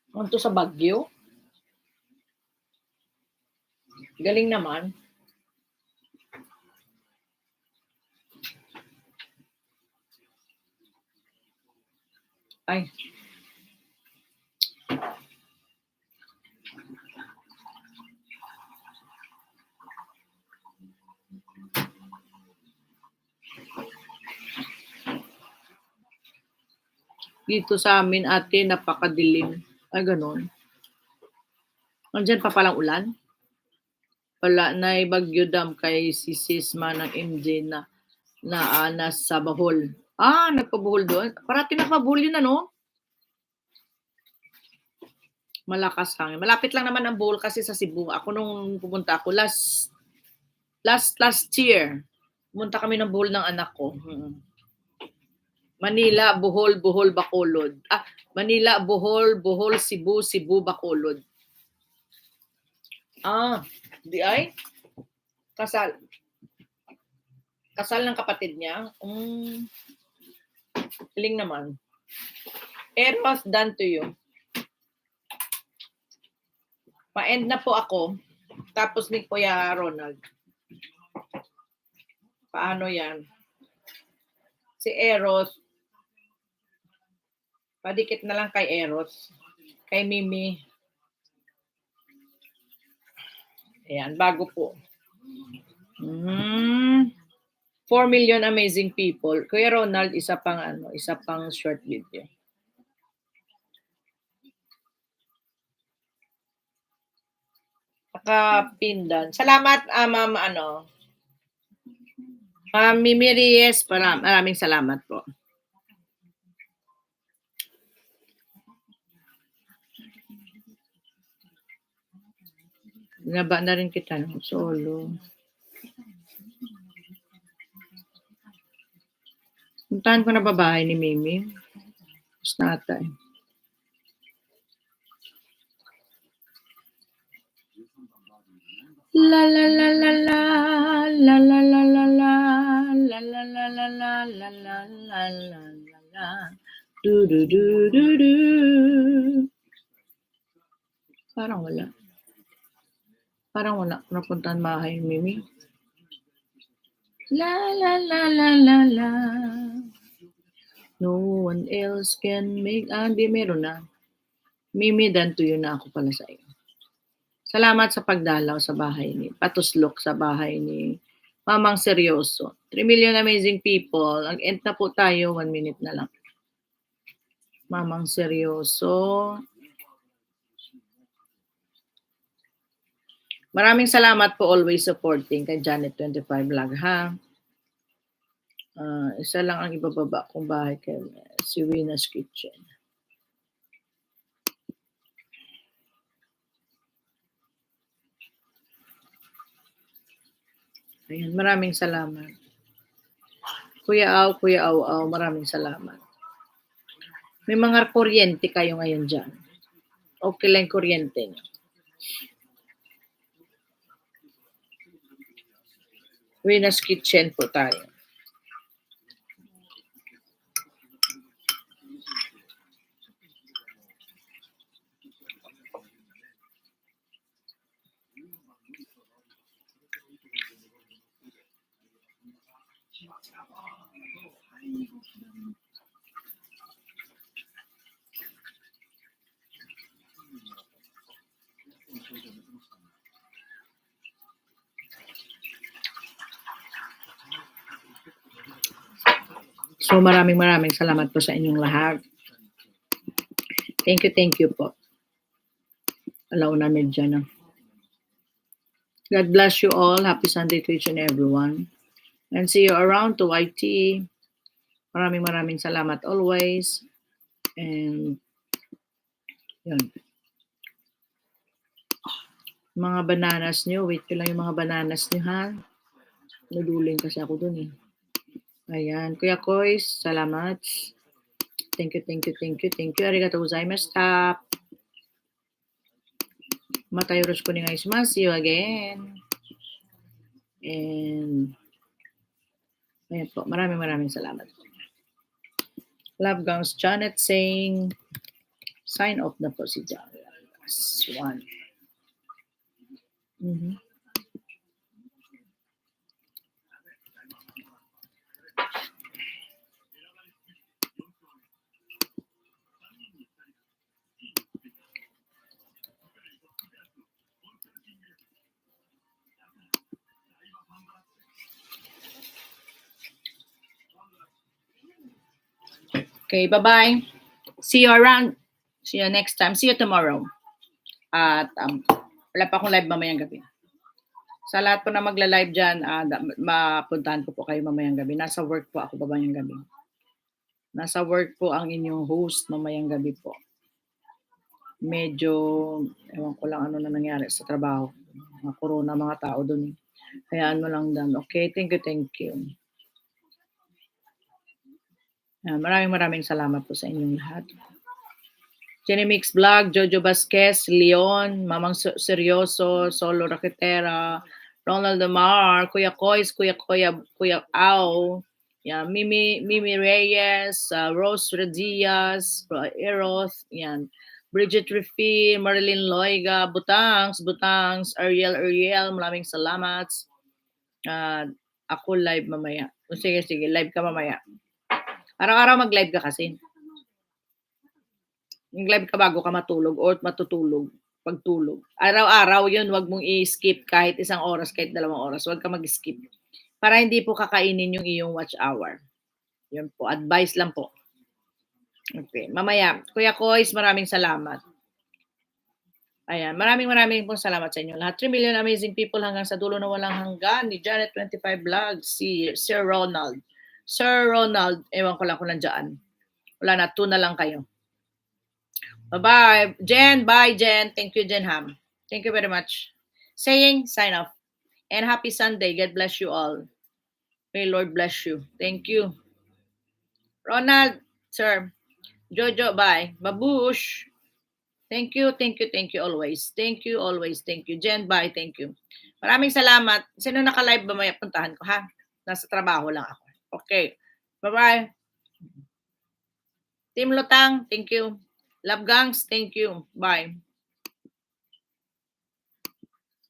Punto sa Baguio. Galing naman. Ay. Dito sa amin, ate, napakadilim. Ay, ganun. Nandyan pa palang ulan? Wala na Bagyo Dam kay si Sisma ng MJ na naanas sa Bohol. Ah, nagpabuhol doon? Parati nakabuhol yun, ano? Malakas hangin. Malapit lang naman ang Bohol kasi sa Cebu. Ako nung pumunta ako last year, pumunta kami ng Bohol ng anak ko. Manila, Bohol, Bohol, Bacolod. Ah, Manila, Bohol, Bohol, Cebu, Cebu, Bacolod. Ah, di ay? Kasal. Kasal ng kapatid niya? Galing naman. Eros, done to you. Pa-end na po ako. Tapos ni Kuya Ronald. Paano yan? Si Eros. Padikit na lang kay Eros. Kay Mimi. Ayan, bago po. 4 million amazing people. Kuya Ronald, isa pang short video. Nakapindan. Salamat, Ma'am, Mimi Reyes, maraming salamat po. Naba na rin kita ng solo. Puntahan ko na babae ni Mimi. Tapos natay. La la la la la la la la la la la la la la la la la la la la du du du du du. Parang wala. Napuntahan bahay ni Mimi. La la la la la la. No one else can make. Hindi, meron na. Mimi, done to you na ako pala sa iyo. Salamat sa pagdalaw sa bahay ni Patuslok sa bahay ni Mamang Seryoso. 3 million amazing people. Ang-end na po tayo. 1 minute na lang. Mamang Seryoso. Maraming salamat po always supporting kay Janet25 Vlog, ha? Isa lang ang ibababa kong bahay kay si Wina's Kitchen. Ayan, maraming salamat. Kuya Au, maraming salamat. May mga kuryente kayo ngayon dyan. Okay lang kuryente niyo. Wina's Kitchen po tayo. So maraming salamat po sa inyong lahat. Thank you po. Alaw namin dyan. God bless you all. Happy Sunday to each and everyone. And see you around to YT. Maraming salamat always. And yun. Mga bananas nyo. Wait ko lang yung mga bananas nyo, ha? Naduling kasi ako dun, eh. Ayan. Kuya Kois, salamat. Thank you. Arigatou gozaimashita. Mata yoroshiku onegaishimasu. See you again. And ayan po. Maraming salamat. Love Guns Janet saying Sign off na po si John. Last one. Okay, bye-bye. See you around. See you next time. See you tomorrow. At wala pa akong live mamayang gabi. Sa lahat po na magla-live dyan, mapuntahan ko po kayo mamayang gabi. Nasa work po ako mamayang gabi. Nasa work po ang inyong host mamayang gabi po. Medyo, ewan ko lang ano na nangyari sa trabaho. Mga corona, mga tao dun. Hayaan mo lang dan. Okay, thank you. Maraming salamat po sa inyong lahat. Jenny Mix Vlog, Jojo Vasquez, Leon, Mamang Seryoso, Solo Raquetera, Ronald Amar, Kuya Kois, Kuya Au, yan, Mimi Reyes, Rose Redias, Eros, yan, Bridget Rifi, Marilyn Loiga, Butangs, Ariel, maraming salamat. Ako live mamaya. Sige, live ka mamaya. Araw-araw mag-live ka kasi. Mag-live ka bago ka matulog or matutulog pagtulog. Araw-araw yun, wag mong i-skip kahit 1 oras, kahit 2 oras. Wag ka mag-skip. Para hindi po kakainin yung iyong watch hour. Yun po, advice lang po. Okay, mamaya. Kuya Kois, maraming salamat. Ayan, maraming pong salamat sa inyo lahat. 3 million amazing people hanggang sa dulo na walang hanggan ni Janet 25 Vlogs, si Sir Ronald. Sir Ronald, ewan ko lang kung nandiyan. Wala na, 2 na lang kayo. Bye-bye. Jen, bye Jen. Thank you, Jen Ham. Thank you very much. Saying, sign off. And happy Sunday. God bless you all. May Lord bless you. Thank you. Ronald, sir. Jojo, bye. Babush. Thank you always. Thank you always. Thank you. Jen, bye. Thank you. Maraming salamat. Sino naka-live ba may puntahan ko, ha? Nasa trabaho lang ako. Okay. Bye-bye. Team Lutang, thank you. Love Gangs, thank you. Bye.